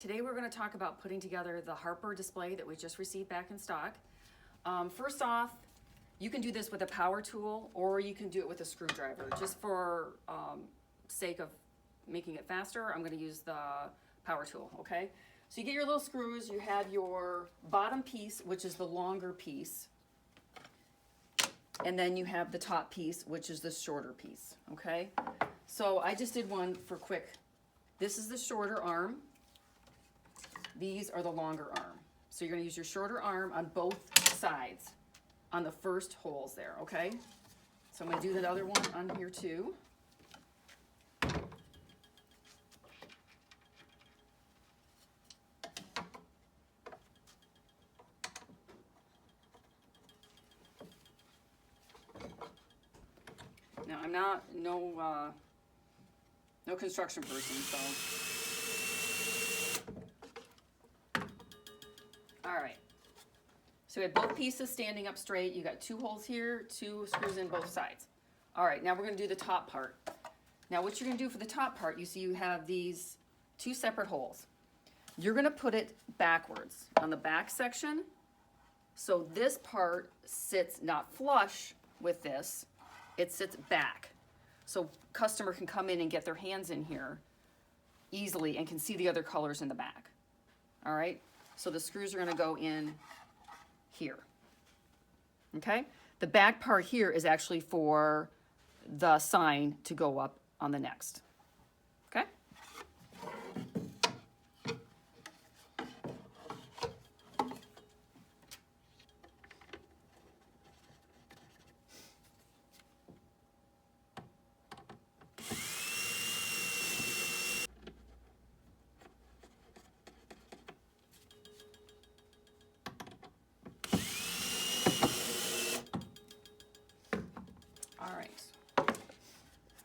Today we're going to talk about putting together the Harper display that we just received back in stock. First off, you can do this with a power tool or you can do it with a screwdriver. Just for sake of making it faster, I'm going to use the power tool, okay? So you get your little screws, you have your bottom piece, which is the longer piece, and then you have the top piece, which is the shorter piece, okay? So I just did one for quick. This is the shorter arm. These are the longer arm. So you're going to use your shorter arm on both sides on the first holes there, okay? So I'm going to do that other one on here too. Now I'm not no construction person, so. All right, so we have both pieces standing up straight. You got two holes here, two screws in both sides. All right, now we're going to do the top part. Now what you're going to do for the top part, you see you have these two separate holes. You're going to put it backwards on the back section. So this part sits not flush with this, it sits back. So customer can come in and get their hands in here easily and can see the other colors in the back. All right. So the screws are going to go in here, okay? The back part here is actually for the sign to go up on the next, okay?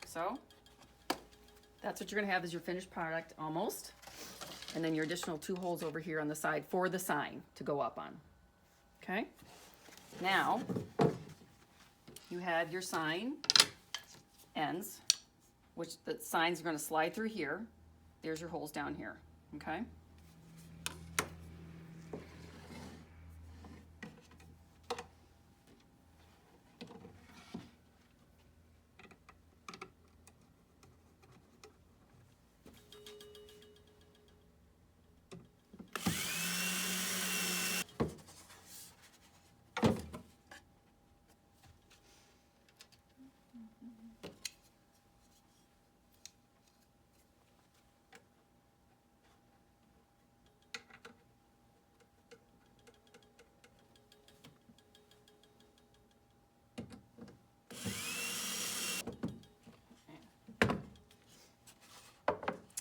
So that's what you're going to have as your finished product almost. And then your additional two holes over here on the side for the sign to go up on. Okay. Now you have your sign ends, which the signs are going to slide through here. There's your holes down here. Okay.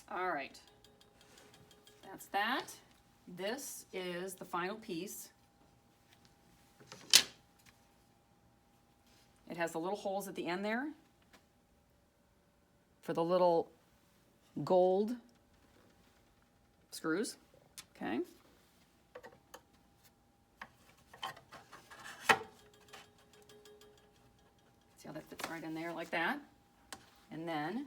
All right, that's that. This is the final piece. It has the little holes at the end there for the little gold screws, okay? See how that fits right in there like that? And then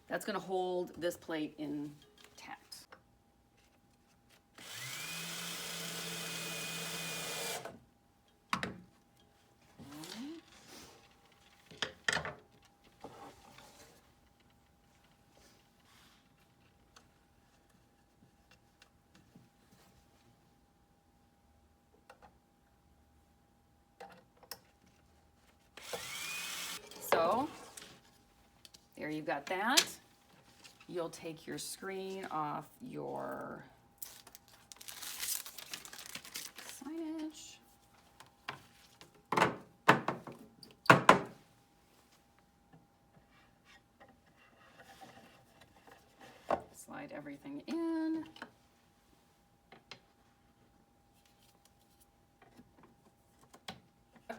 that's going to hold this plate intact. So there you've got that. You'll take your screen off your signage. Slide everything in. So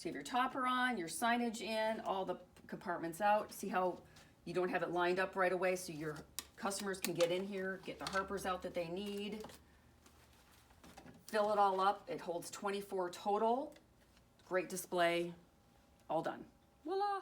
you have your topper on, your signage in, all the compartments out. See how you don't have it lined up right away, so your customers can get in here, get the Harpers out that they need, fill it all up. It holds 24 total. great display, all done. Voila!